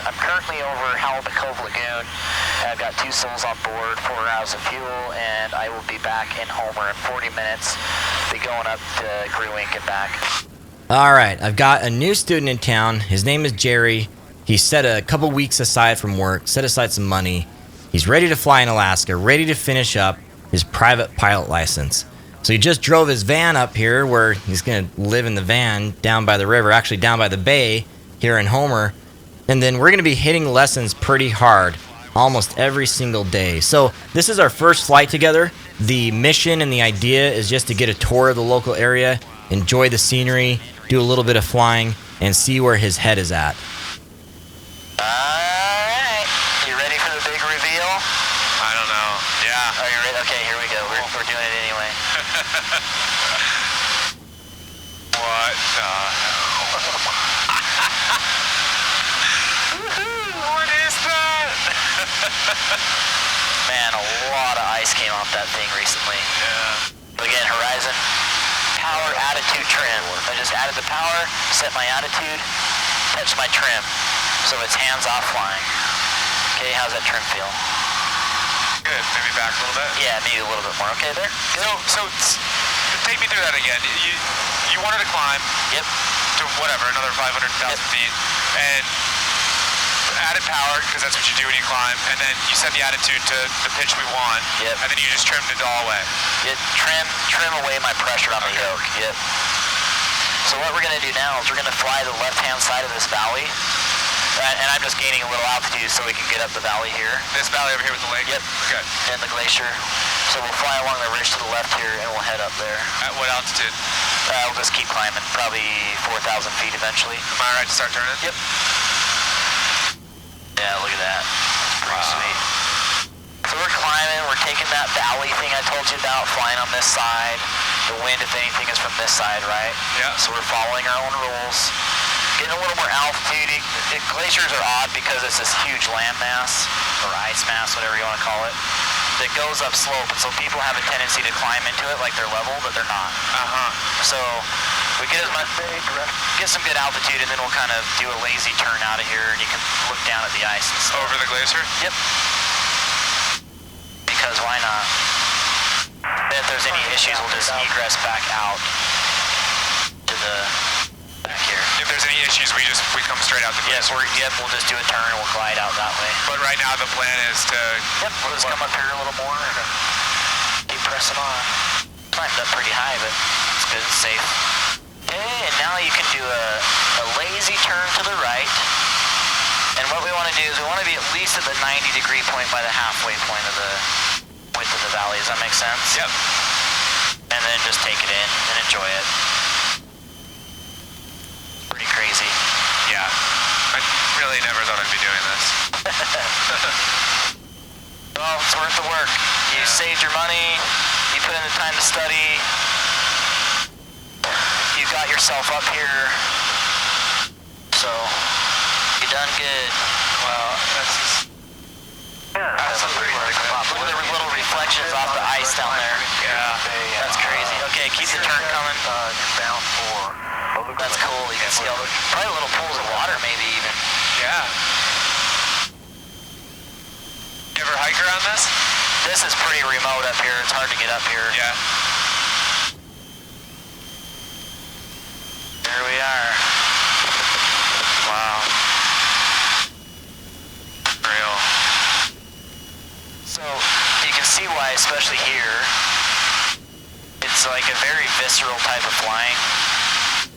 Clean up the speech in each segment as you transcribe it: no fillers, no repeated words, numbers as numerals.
I'm currently over Halibut Cove Lagoon. I've got 2 souls on board, 4 hours of fuel, and I will be back in Homer in 40 minutes. Be going up to Grew Inc. and back. All right, I've got a new student in town. His name is Gerry. He set a couple weeks aside from work, set aside some money. He's ready to fly in Alaska, ready to finish up his private pilot license. So he just drove his van up here where he's going to live in the van down by the river, actually down by the bay here in Homer. And then we're going to be hitting lessons pretty hard almost every single day. So this is our first flight together. The mission and the idea is just to get a tour of the local area, enjoy the scenery, do a little bit of flying, and see where his head is at. Alright, you ready for the big reveal? I don't know. Yeah. Are you ready? Okay, here we go. We're doing it anyway. What the hell? What is that? Man, a lot of ice came off that thing recently. Yeah. Again, Horizon, power, attitude, trim. I just added the power, set my attitude, touch my trim. So it's hands-off flying. Okay, how's that trim feel? Good. Maybe back a little bit? Yeah, maybe a little bit more. Okay, there. Good. So take me through that again. You wanted to climb. Yep. To whatever, another 500,000 feet, and added power, because that's what you do when you climb, and then you set the attitude to the pitch we want, Yep. And then you just trimmed it all away. Trim away my pressure on the yoke. Yep. So what we're going to do now is we're going to fly the left-hand side of this valley, and I'm just gaining a little altitude so we can get up the valley here. This valley over here with the lake? Yep. Okay. And the glacier. So we'll fly along the ridge to the left here, and we'll head up there. At what altitude? We'll just keep climbing, probably 4,000 feet eventually. Am I right to start turning? Yep. Yeah, look at that. Pretty sweet. So we're climbing, we're taking that valley thing I told you about, flying on this side. The wind, if anything, is from this side, right? Yeah. So we're following our own rules. Getting a little more altitude. Glaciers are odd because it's this huge land mass, or ice mass, whatever you want to call it, that goes up slope. And so people have a tendency to climb into it like they're level, but they're not. So we get some good altitude, and then we'll kind of do a lazy turn out of here, and you can look down at the ice and stuff. Over the glacier? Yep. Because why not? And if there's any issues, we'll just egress back out to the back here. If there's any issues, we come straight out the glacier. We'll just do a turn and we'll glide out that way. But right now the plan is to... Yep, we'll just come up here a little more and keep pressing on. Climbed up pretty high, but it's good, it's safe. Okay, and now you can do a lazy turn to the right. And what we want to do is we want to be at least at the 90-degree point by the halfway point of the width of the valley. Does that make sense? Yep. And then just take it in and enjoy it. Pretty crazy. Yeah. I really never thought I'd be doing this. Well, it's worth the work. You saved your money, you put in the time to study, you got yourself up here, so you done good. Well, that's just... That's a pretty look at the little reflections off the ice down there. Yeah. That's crazy. Okay, keep the turn coming. That's cool. You can see all the, probably little pools of water maybe even. Yeah. You ever hike around this? This is pretty remote up here. It's hard to get up here. Yeah. There we are. Wow. Real. So you can see why, especially here, it's like a very visceral type of flying.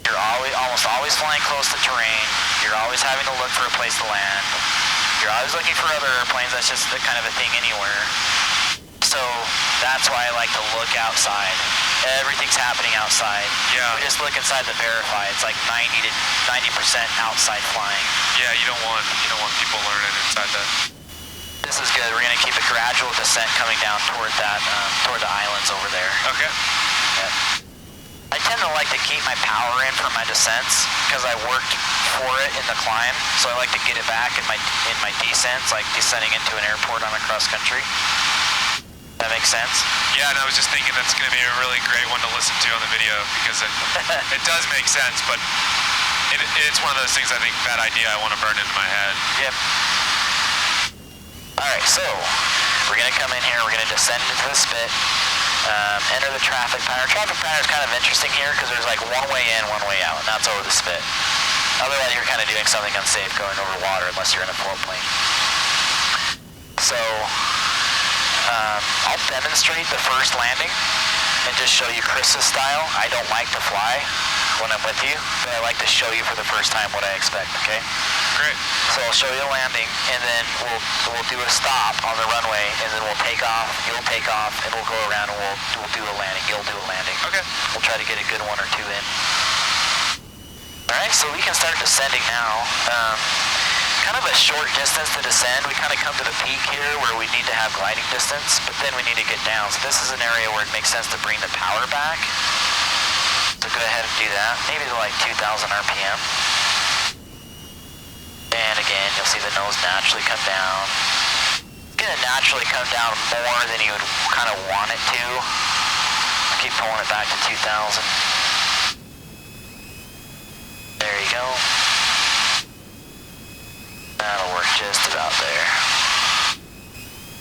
You're almost always flying close to terrain. You're always having to look for a place to land. You're always looking for other airplanes. That's just the kind of a thing anywhere. So that's why I like to look outside. Everything's happening outside. Yeah. We just look inside to verify. It's like 90% outside flying. Yeah, you don't want people learning inside the... This is good. We're going to keep a gradual descent coming down toward that, toward the islands over there. Okay. Yeah. I tend to like to keep my power in for my descents because I worked for it in the climb, so I like to get it back in my descents, like descending into an airport on a cross country. That makes sense? Yeah, and I was just thinking that's going to be a really great one to listen to on the video because it does make sense, but it's one of those things, I think, that idea I want to burn into my head. Yep. Alright, so we're going to come in here, we're going to descend into the spit, enter the traffic pattern. Traffic pattern is kind of interesting here because there's like one way in, one way out, and that's over the spit. Otherwise, you're kind of doing something unsafe going over water unless you're in a float plane. So, I'll demonstrate the first landing and just show you Chris's style. I don't like to fly when I'm with you, but I like to show you for the first time what I expect, okay? Great. So I'll show you a landing, and then we'll do a stop on the runway, and then we'll take off, you'll take off, and we'll go around and we'll do a landing, you'll do a landing. Okay. We'll try to get a good one or two in. Alright, so we can start descending now. Kind of a short distance to descend. We kind of come to the peak here where we need to have gliding distance, but then we need to get down. So this is an area where it makes sense to bring the power back. So go ahead and do that. Maybe to like 2,000 RPM. And again, you'll see the nose naturally come down. It's gonna naturally come down more than you would kind of want it to. Keep pulling it back to 2,000. There you go. That'll work just about there.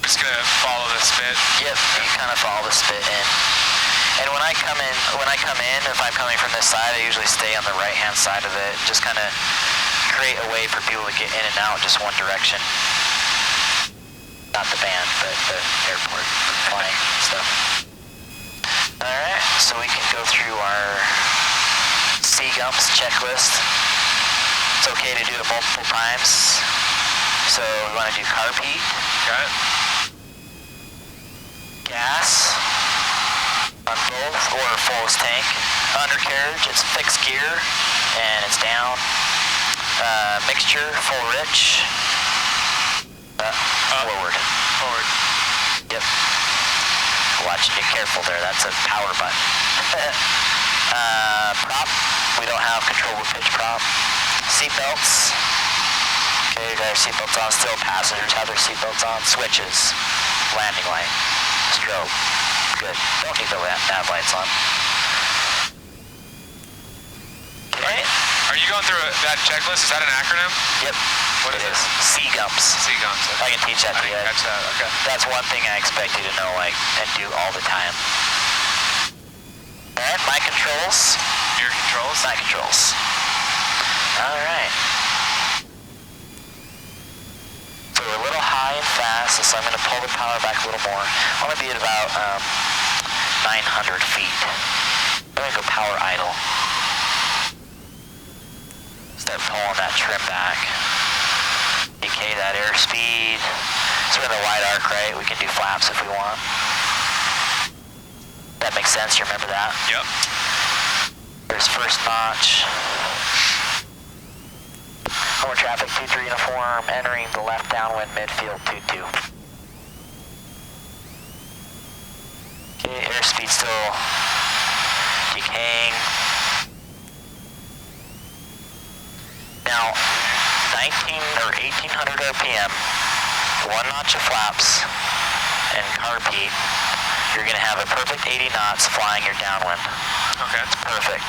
Just gonna follow the spit. Yep, you kind of follow the spit in. And when I come in, if I'm coming from this side, I usually stay on the right-hand side of it. Just kind of create a way for people to get in and out just one direction. Not the band, but the airport flying stuff. Alright, so we can go through our C-Gumps checklist. It's okay to do it multiple times. So we want to do carb heat. Got it. Gas on both or fullest tank. Undercarriage, it's fixed gear and it's down. Mixture, full rich. Forward. Forward. Yep. Watching you careful there, that's a power button. Prop, we don't have control with pitch prop. Seatbelts. Okay, you got your seatbelts on still. Passengers have their seatbelts on. Switches. Landing light. Strobe. Good. Don't need the nav lights on. Okay. Are you going through that checklist? Is that an acronym? Yep. What is it it? C-Gumps. C-Gumps. I can teach that to I you. didn't catch that. Okay. That's one thing I expect you to know, like, and do all the time. Alright, my controls. Your controls? My controls. Alright. So we're a little high and fast, so I'm going to pull the power back a little more. I want to be at about 900 feet. I'm going to go power idle. Start pulling that trim back. Decay that airspeed. So we're in the wide arc, right? We can do flaps if we want. That makes sense, you remember that? Yep. There's first notch. Forward traffic 2-3 uniform, entering the left downwind midfield 2-2. Okay, airspeed still decaying. Now, 19 or 1800 RPM, one notch of flaps, and carb heat. You're going to have a perfect 80 knots flying your downwind. Okay. It's perfect.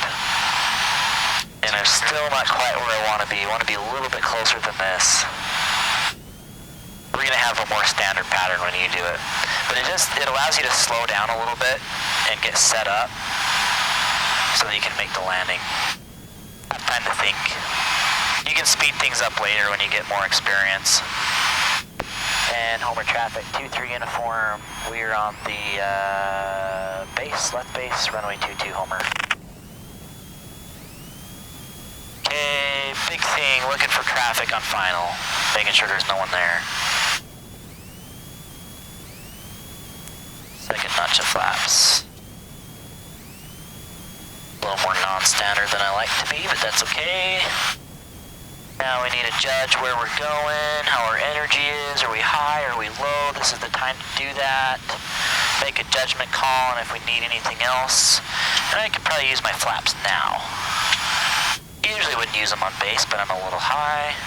And I'm still not quite where I want to be. I want to be a little bit closer than this. We're going to have a more standard pattern when you do it. But it allows you to slow down a little bit and get set up so that you can make the landing. Have time to think. You can speed things up later when you get more experience. And Homer traffic, 2-3 uniform. We're on the base, left base, runway 22 Homer. Okay, big thing, looking for traffic on final. Making sure there's no one there. Second notch of flaps. A little more non-standard than I like to be, but that's okay. Now we need to judge where we're going, how our energy is. Are we high? Are we low? This is the time to do that. Make a judgment call on if we need anything else. And I could probably use my flaps now. Usually wouldn't use them on base, but I'm a little high.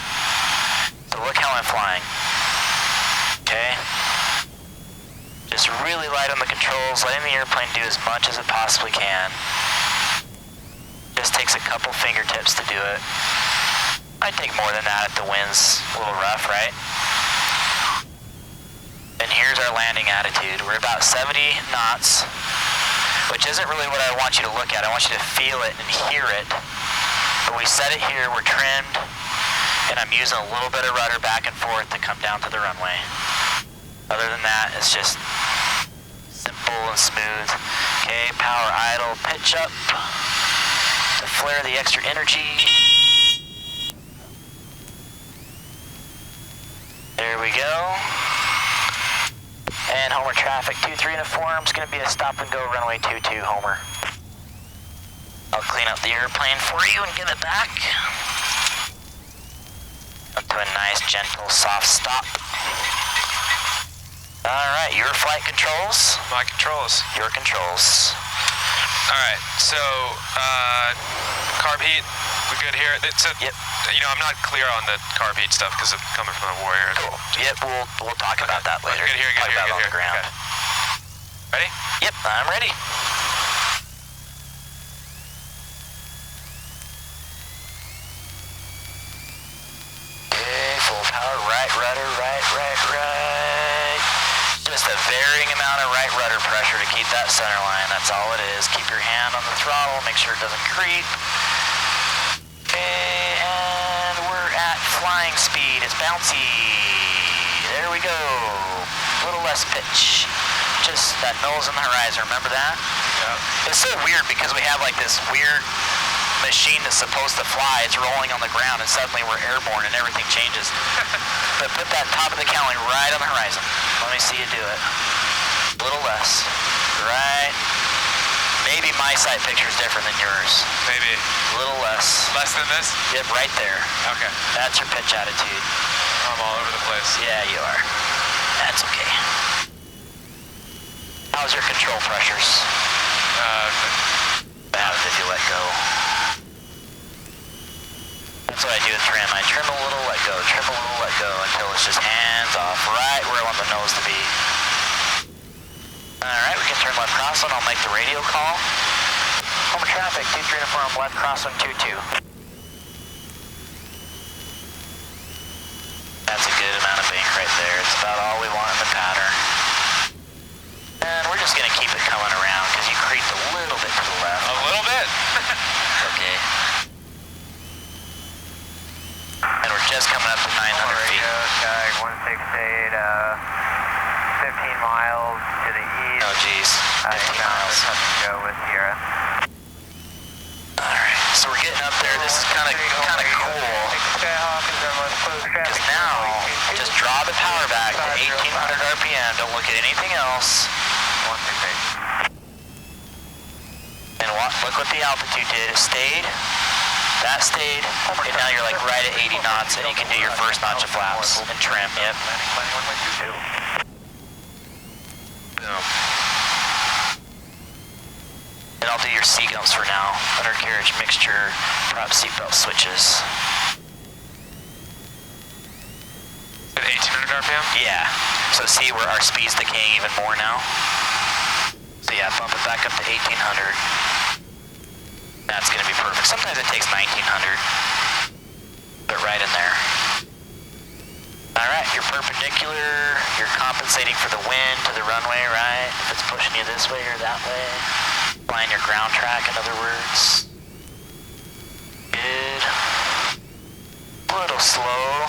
So look how I'm flying. Okay? Just really light on the controls, letting the airplane do as much as it possibly can. Just take takes a couple fingertips to do it. I'd take more than that if the wind's a little rough, right? And here's our landing attitude. We're about 70 knots, which isn't really what I want you to look at. I want you to feel it and hear it. But we set it here, we're trimmed, and I'm using a little bit of rudder back and forth to come down to the runway. Other than that, it's just simple and smooth. Okay, power idle, pitch up to flare the extra energy. There we go. And Homer traffic 23 and a form is going to be a stop and go runway 22 Homer. I'll clean up the airplane for you and give it back. Up to a nice, gentle, soft stop. All right, your flight controls. My controls. Your controls. All right, so carb heat, we good here? Yep. You know, I'm not clear on the carb heat stuff because it's coming from the Warrior. Cool. Yep, we'll talk about that later. Good here, Talk about it on good the ground. Okay. Ready? Yep, I'm ready. Okay, full power, right rudder, right. Just a varying amount of right rudder pressure to keep that center line. That's all it is. Keep your hand on the throttle, make sure it doesn't creep. Okay, and we're at flying speed. It's bouncy. There we go. A little less pitch. Just that nose on the horizon. Remember that? Yeah. It's so weird because we have like this weird machine that's supposed to fly. It's rolling on the ground and suddenly we're airborne and everything changes. But put that top of the cowling right on the horizon. Let me see you do it. A little less. Right. Maybe my sight picture is different than yours. Maybe. A little less. Less than this? Yep, right there. Okay. That's your pitch attitude. I'm all over the place. Yeah, you are. That's okay. How's your control pressures? Bad if you let go. That's what I do with trim. I trim a little, let go, trim a little, let go until it's just hands off right where I want the nose to be. Alright, we can turn left crosswind. I'll make the radio call. Homer traffic, 23 and 4 on left crosswind 22. That's a good amount of bank right there. It's about all we want in the pattern. And we're just going to keep it coming around because you creeped a little bit to the left. A little bit? Okay. And we're just coming up to 900 feet. Tag 168, 15 miles to the east. Oh, geez. 15 miles. Touch and go with Sierra. Alright, so we're getting up there. This is kind of cool. Because now, just draw the power back to 1800 RPM. Don't look at anything else. And look what the altitude did. It stayed. That stayed. And now you're like right at 80 knots, and you can do your first notch of flaps and trim. Yep. And I'll do your seatbelts for now. Undercarriage mixture, prop seatbelt switches. At 1800 RPM? Yeah. So see where our speed's decaying even more now? So yeah, bump it back up to 1800. That's gonna be perfect. Sometimes it takes 1900. But right in there. Alright, you're perpendicular. You're compensating for the wind to the runway, right? If it's pushing you this way or that way. Flying your ground track, in other words. Good. A little slow.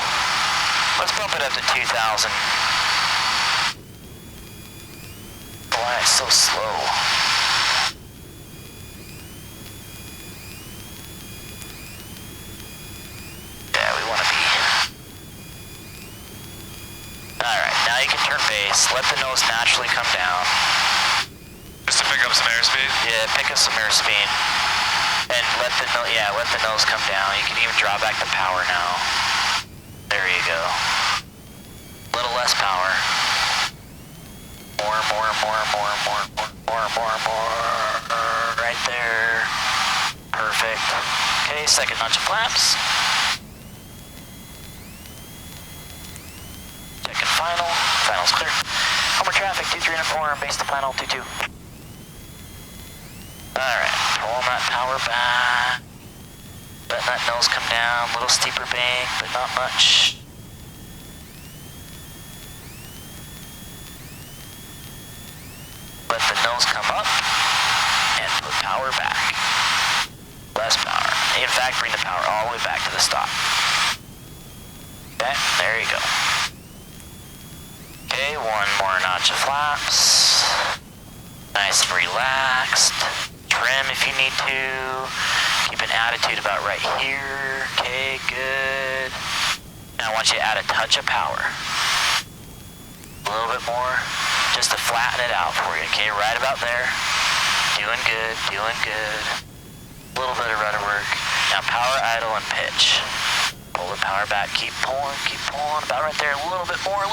Let's bump it up to 2000. Why it's so slow? Yeah, we want to be. Alright, now you can turn base. Let the nose naturally come down. Just to pick up some airspeed? Yeah, pick up some airspeed. And let the nose come down. You can even draw back the power now. There you go. A little less power. More. Right there. Perfect. Okay, second notch of flaps. Second final. Final's clear. Homer traffic, 23 and 4 on base to final 22. Alright, pulling that power back. Letting that nose come down, a little steeper bank, but not much. Let the nose come up and put power back. Less power. In fact, bring the power all the way back to the stop. Okay, there you go. Okay, one more notch of flaps. Nice and relaxed. Trim if you need to. Keep an attitude about right here. Okay, good. Now I want you to add a touch of power. A little bit more, just to flatten it out for you. Okay, right about there. Doing good, doing good. A little bit of rudder work. Now power, idle, and pitch. Pull the power back, keep pulling, about right there. A little bit more,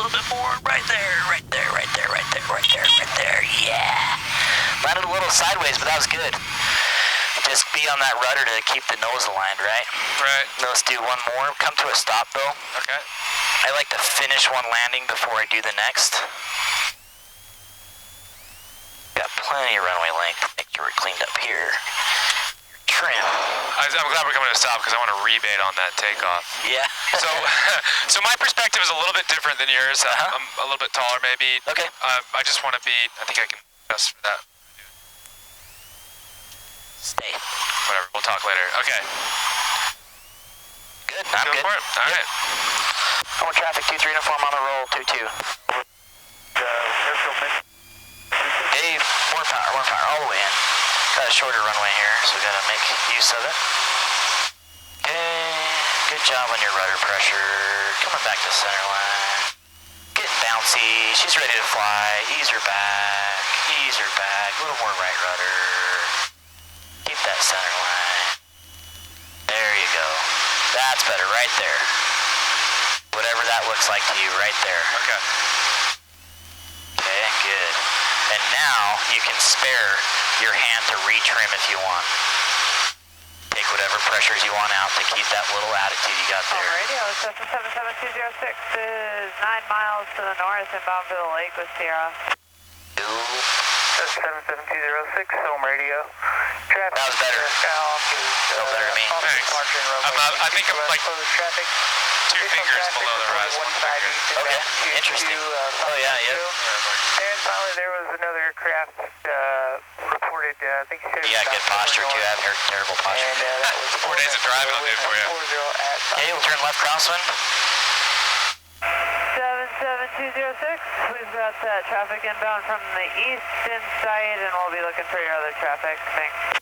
right there, right there, right there, right there, right there, right there. Yeah. Landed a little sideways, but that was good. Just be on that rudder to keep the nose aligned, right? Right. Let's do one more. Come to a stop, though. Okay. I like to finish one landing before I do the next. Got plenty of runway length. Make sure we're cleaned up here. Trim. I'm glad we're coming to a stop because I want to rebate on that takeoff. Yeah. So my perspective is a little bit different than yours. I'm a little bit taller, maybe. Okay. I just want to be. I think I can adjust for that. Stay. Whatever. We'll talk later. Okay. Good. I'm Go good. for it. All right. I want traffic 2-3 uniform on the roll. 2-2. Dave, more power, all the way in. Got a shorter runway here, so we gotta make use of it. Okay, good job on your rudder pressure. Coming back to center line. Getting bouncy, she's ready to fly. Ease her back, a little more right rudder. Keep that center line. There you go. That's better, right there. Whatever that looks like to you, right there. Okay. Okay, good. And now you can spare your hand to retrim if you want. Take whatever pressures you want out to keep that little attitude you got there. Radio, Cessna 77206 is 9 miles to the north inbound for the lake with Sierra. 77206, home radio. Traffic. That was better. Felt better to me. Thanks. I think I'm like 2 fingers below the horizon. Okay, interesting. Oh yeah, yep. And finally, there was another aircraft reported. I think he said. You got good posture too. I haven't heard terrible posture. And that was 4 days of driving will do it for you. 40 at Okay, we'll turn left crosswind. 77206, we've got traffic inbound from the east inside, and we'll be looking for your other traffic. Thanks.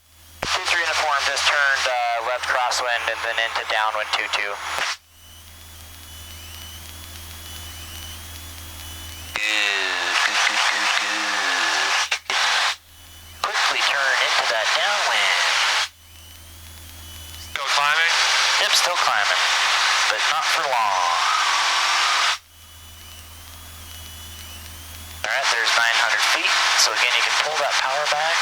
2-3 uniform just turned left crosswind and then into downwind 2-2. Good. Quickly turn into that downwind. Still climbing? Yep, still climbing, but not for long. Alright, there's 900 feet, so again you can pull that power back.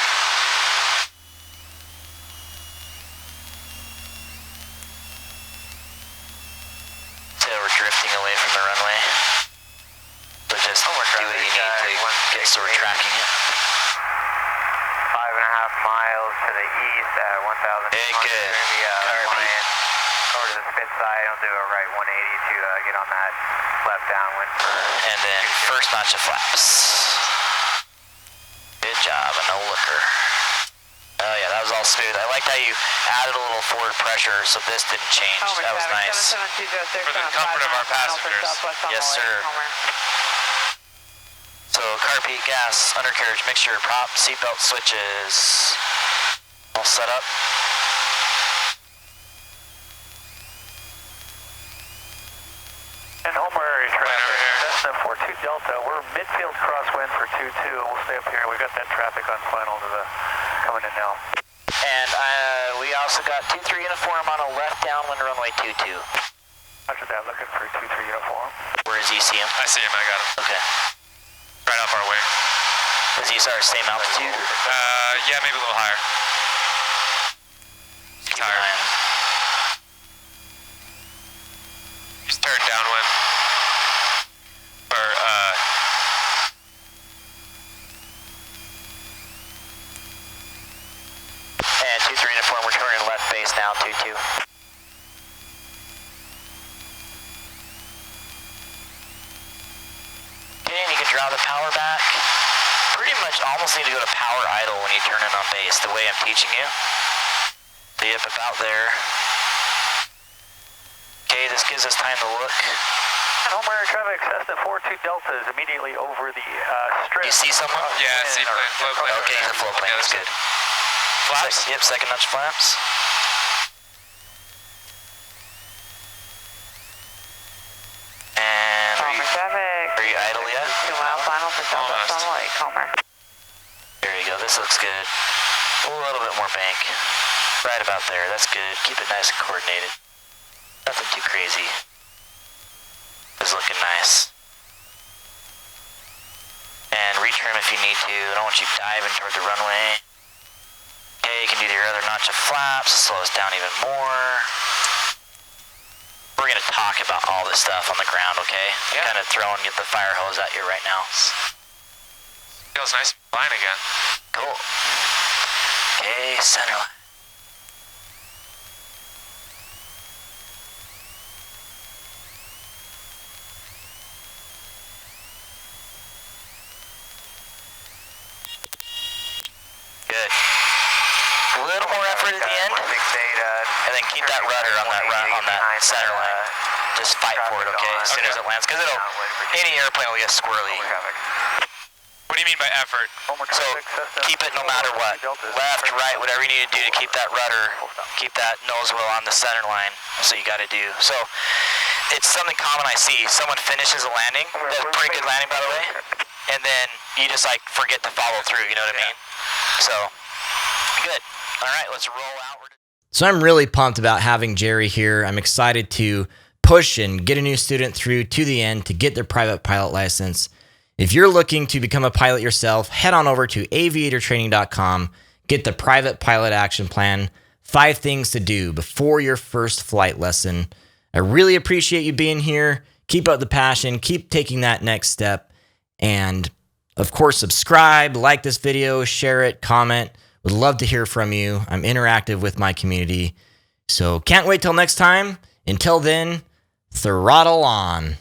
So we're drifting away from the runway. So just do what you need to get so we're tracking it. 5.5 miles to the east at 1,000. Hey, good. Flying over to the spin side. I'll do a right 180 to get on that left downwind. And then first notch of flaps. Good job, a no looker. Oh yeah, that was all smooth. I liked how you added a little forward pressure so this didn't change. That was nice. 77206 For the comfort of our passengers. Yes, sir. So carpet, gas, undercarriage mixture, prop, seatbelt switches. All set up. And Homer area Right over here. Cessna 42 Delta. We're midfield crosswind for 2-2. We'll stay up here. We got that traffic on final to the coming in now. And we also got 2-3 uniform on a left downwind runway 22. After that, looking for 2-3 uniform. Where is he? See him? I see him. I got him. Okay. Right off our wing. Is he same altitude? Yeah, maybe a little higher. Keep an eye on him. He's turned downwind. Or, And 2-3 uniform, we're turning left base now, 2-2. draw the power back. Pretty much almost need to go to power idle when you turn it on base, the way I'm teaching you. So yep, about there. Okay, this gives us time to look. Homer traffic, Cessna 42 Delta is immediately over the strip. You see someone? Yeah, I see plane, float plane. Okay, the float plane, that's good. Flaps? Yep, second notch flaps. And Homer traffic. are you idle yet? 2 mile final for Southwest Almost. on Lake, Homer. There you go, this looks good. A little bit more bank. Right about there, that's good. Keep it nice and coordinated. Nothing too crazy. It's looking nice. And retrim if you need to. I don't want you diving toward the runway. Okay, you can do your other notch of flaps, slow us down even more. We're gonna talk about all this stuff on the ground, okay? Yeah. I'm kind of throwing the fire hose at you right now. Feels nice flying again. Cool. Okay, center line. Good. A little more effort at the end, and then keep that rudder on that center line. Just fight for it, okay? As soon as it lands, because any airplane will get squirrely. What do you mean by effort? So keep it no matter what. Left, right, whatever you need to do to keep that rudder, keep that nose wheel on the center line. That's what you got to do. So it's something common I see. Someone finishes a landing, that's a pretty good landing by the way, and then you just like forget to follow through. You know what I mean? So good. All right, let's roll out. So I'm really pumped about having Gerry here. I'm excited to push and get a new student through to the end to get their private pilot license. If you're looking to become a pilot yourself, head on over to aviatortraining.com, get the private pilot action plan, 5 things to do before your first flight lesson. I really appreciate you being here. Keep up the passion, keep taking that next step, and of course, subscribe, like this video, share it, comment. Would love to hear from you. I'm interactive with my community. So can't wait till next time. Until then, throttle on.